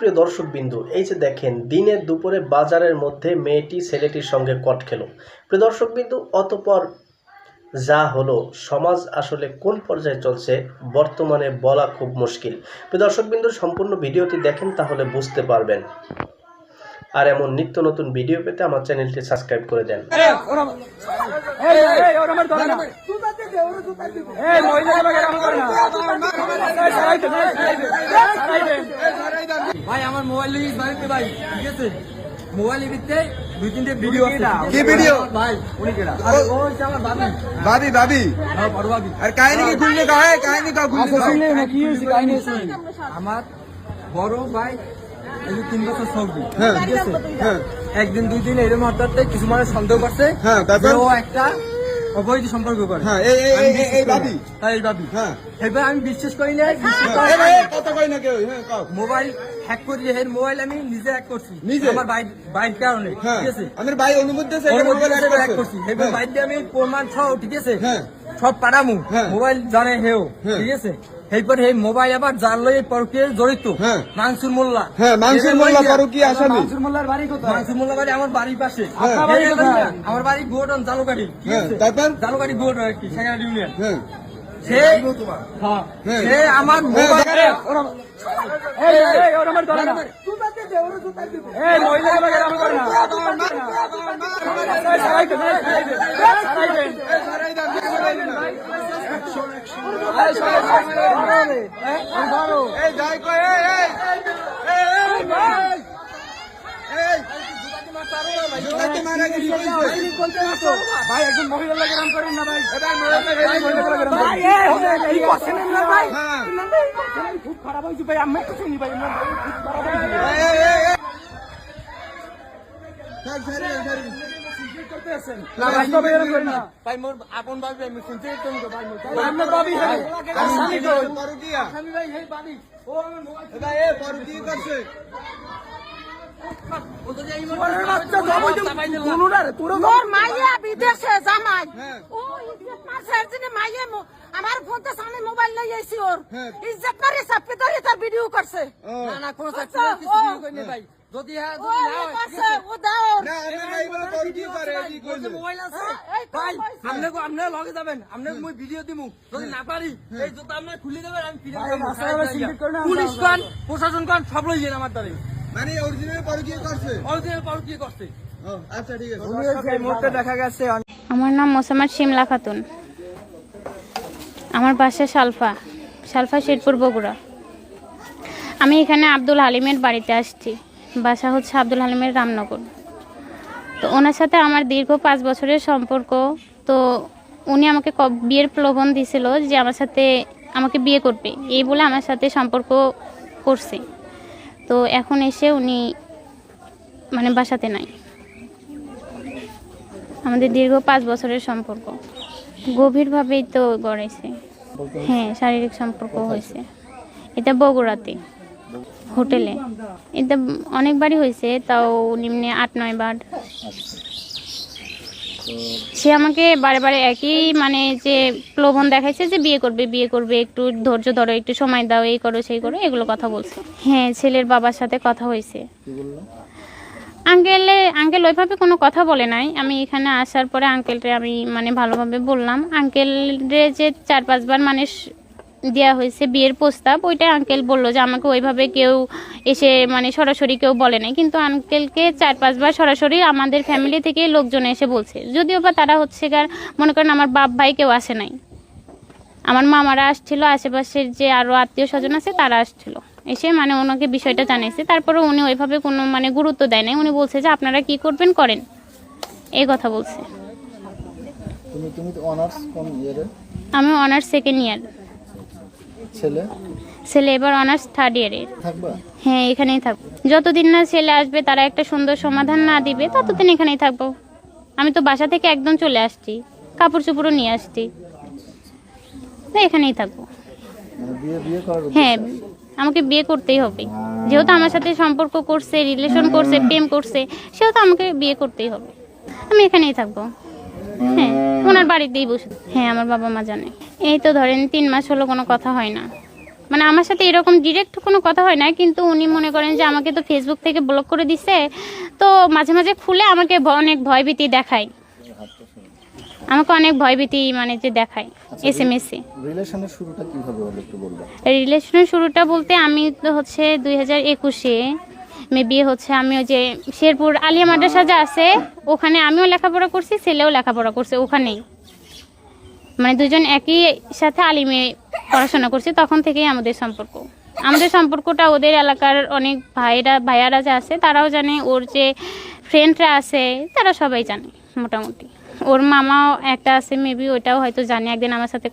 সুপ্রিয় দর্শকবৃন্দ, এই যে দেখেন দিনের দুপুরে বাজারের মধ্যে মেয়েটি ছেলেটির সঙ্গে কট খেলো। প্রিয় দর্শকবৃন্দ, অতঃপর যা হলো, সমাজ আসলে কোন পর্যায়ে চলছে বর্তমানে বলা খুব মুশকিল। প্রিয় দর্শকবৃন্দ, সম্পূর্ণ ভিডিওটি দেখেন, তাহলে বুঝতে পারবেন। আর এমন নিত্য নতুন ভিডিও পেতে আমার চ্যানেলটি সাবস্ক্রাইব করে দেন। ভাই আমার মোবাইল বাড়িতে ভাই, ঠিক আছে, মোবাইল ভিতরে দুই তিনটে ভিডিও আছে। কি ভিডিও ভাই? উনি কেডা? ও হচ্ছে আমার ভাবি। ভাবি ভাবি হ্যাঁ, বড় ভাবি। আর কাহিনী কি খুললে গায়? কাহিনী কা খুললে গায়? না কি হইছে কাহিনী আছে? আমার বড় ভাই এই যে 3 বছর সবজি, হ্যাঁ, ঠিক আছে, হ্যাঁ একদিন দুই দিন এরকম হঠাৎ কিছু মানুষ সন্দেহ করছে, হ্যাঁ, তারপর? যে ও একটা অবৈধ সম্পর্ক করে। হ্যাঁ, এই ভাবি, হ্যাঁ এই ভাবি। হ্যাঁ এবার আমি বিশ্বাস করি না, কথা কই না কেউ। হ্যাঁ কাও মোবাইল হ্যাক করি, এর মোবাইল আমি নিজে হ্যাক করছি, নিজে? আমার বাইক কারণে, হ্যাঁ, ঠিক আছে, আমাদের ভাই অনুমতি আছে ওর এটা মধ্যে মোবাইল হ্যাক করছি। এবার বাইক দিয়ে আমি প্রমাণ সহ, ঠিক আছে, হ্যাঁ সব পাঠামু, হ্যাঁ। মোবাইল জানে হেও, হ্যাঁ। ঠিক আছে। এরপর এই মোবাইল আবার যার লয়ে পরকীয় জড়িত, হ্যাঁ। মানসুর মোল্লা। হ্যাঁ, মানসুর মোল্লা পরকীয়া আসামি। মানসুর মোল্লার বাড়ি কোথায়? মানসুর মোল্লার বাড়ি আমার বাড়ির পাশে। হ্যাঁ। আপনার বাড়ি কোথায়? আমার বাড়ি গোডন জালুকাঠি, ঠিক হ্যাঁ, আছে, তারপর? জালুকাঠি গোডন আর কি, সেখানে ইউনিয়ন। হ্যাঁ সে হ্যাঁ, হ্যাঁ। সে আমার মোবাইল এই যাই কই ভাই একজন মহিলা লাগে রাম করেন না ভাই, খুব খারাপ হয়েছে ভাই, আমি তো শুনি ভাই, খুব খারাপ হয়েছে। ভাই মোর আপন ভাবি, আমি শুনতে ভাই আপনার ভাবি, আমি ভাই এই ভাবি, ও আমার মোবাইল করছে মোর মাইয়া বিদেশে জামাই, হ্যাঁ। ও ইজ্জত মারছে একদিনে মাইয়া আমার ফোনতে সামনে মোবাইল লই আইছি, ওর হ্যাঁ। ইজ্জত মারি চাপি ধরে তার ভিডিও করছে। না না কোনো চাকরি আচ্ছা, কিছু ও। কই না ভাই, যদি হ্যাঁ ও যদি না হয়, ঠিক আছে, আছে। ও দাও। না আমরা নাই বলে পরকীয়া করে কি কইলো? মোবাইল আছে এই তো ভাই, হয়েছে। আপনি লগে যাবেন, আপনি মই ভিডিও দিমু, যদি না পারি এই জুতা আপনি খুলে দেবেন, আমি ফিরে পুলিশ কোন প্রশাসন কোন সব লই যান আমার দ্বারে, মানে অরিজিনাল পরকীয়া করছে? অরিজিনাল পাউর কি করছে। ও আচ্ছা ঠিক আছে। এই মুহূর্তে দেখা গেছে আমার নাম মোসাম্মদ শিমলা খাতুন। আমার বাসা সালফা শেরপুর, বগুড়া। আমি এখানে আব্দুল হালিমের বাড়িতে আসছি। বাসা হচ্ছে আব্দুল হালিমের রামনগর। তো ওনার সাথে আমার দীর্ঘ 5 বছরের সম্পর্ক। তো উনি আমাকে বিয়ের প্রলোভন দিয়েছিল যে আমাকে বিয়ে করবে, এই বলে আমার সাথে সম্পর্ক করছে। তো এখন এসে উনি মানে বাসাতে নাই। আমাদের দীর্ঘ 5 বছরের সম্পর্ক, গভীরভাবেই তো গড়াইছে। হ্যাঁ, শারীরিক সম্পর্ক হয়েছে। এটা বগুড়াতে হোটেলে। এটা অনেকবারই হয়েছে, তাও নিম্নে 8-9 বার। সে আমাকে বারে বারে একই মানে যে প্রলোভন দেখাইছে যে বিয়ে করবে, একটু ধৈর্য ধরো, একটু সময় দাও, এই করো সেই করো, এগুলো কথা বলছে। হ্যাঁ, ছেলের বাবার সাথে কথা হয়েছে। আঙ্কেল ওইভাবে কোনো কথা বলে নাই। আমি এখানে আসার পরে আঙ্কেলরে আমি মানে ভালোভাবে বললাম। আঙ্কেলরে যে 4-5 বার মানে দেওয়া হয়েছে বিয়ের প্রস্তাব, ওইটাই আঙ্কেল বললো যে আমাকে ওইভাবে কেউ এসে মানে সরাসরি কেউ বলে নাই। কিন্তু আঙ্কেলকে 4-5 বার সরাসরি আমাদের ফ্যামিলি থেকে লোকজন এসে বলছে, যদিও বা তারা হচ্ছে মনে করেন আমার বাপ ভাই কেউ আসে নাই। আমার মামারা আসছিল, আশেপাশের যে আরও আত্মীয় স্বজন আছে তারা আসছিল, এসে মানে ওনাকে বিষয়টা জানিয়েছে। তারপরে উনি ওইভাবে কোনো মানে গুরুত্ব দেয় নাই। উনি বলছে যে আপনারা কি করবেন করেন, এই কথা বলছে। আমি অনার্স 2nd ইয়ার, ছেলে এবার অনার্স 3rd ইয়ারে। হ্যাঁ, এখানেই থাকবো যতদিন না ছেলে আসবে, তারা একটা সুন্দর সমাধান না দিবে, ততদিন এখানেই থাকবো। আমি তো বাসা থেকে একদম চলে আসছি, কাপড় চোপড়ও নিয়ে আসছি, এখানেই থাকবো। হ্যাঁ, আমাকে বিয়ে করতেই হবে, যেহেতু আমার সাথে সম্পর্ক করছে, রিলেশন করছে, প্রেম করছে, সেহেতু আমাকে বিয়ে করতেই হবে। আমি এখানেই থাকবো। হ্যাঁ, ওনার বাড়িতেই বসে। হ্যাঁ, আমার বাবা মা জানে। এই তো ধরেন 3 মাস হলো কোনো কথা হয় না। মানে আমার সাথে এরকম ডিরেক্ট কোনো কথা হয় না, কিন্তু উনি মনে করেন যে আমাকে তো ফেসবুক থেকে ব্লক করে দিছে, তো মাঝে মাঝে খুলে আমাকে অনেক ভয়ভীতি দেখায়, আমাকে অনেক ভয়ভীতি মানে যে দেখায় SMS-এ। রিলেশনের শুরুটা কিভাবে হলো একটু বলবেন? রিলেশনের শুরুটা বলতে আমি তো হচ্ছে 2021-এ মেবি হচ্ছে আমি ওই যে শেরপুর আলিয়া মাদ্রাসা যা আছে ওখানে আমিও লেখাপড়া করছি, ছেলেও লেখাপড়া করছে ওখানেই, মানে দুজন একই সাথে আলিমে পড়াশোনা করছি। তখন থেকেই আমাদের সম্পর্কটা ওদের এলাকার অনেক ভাইয়ারা যে আছে তারাও জানে, ওর যে ফ্রেন্ডরা আছে তারা সবাই জানে মোটামুটি। ওর মামাও একটা আছে মেবি, ওইটাও হয়তো জানে, একদিন আমার সাথে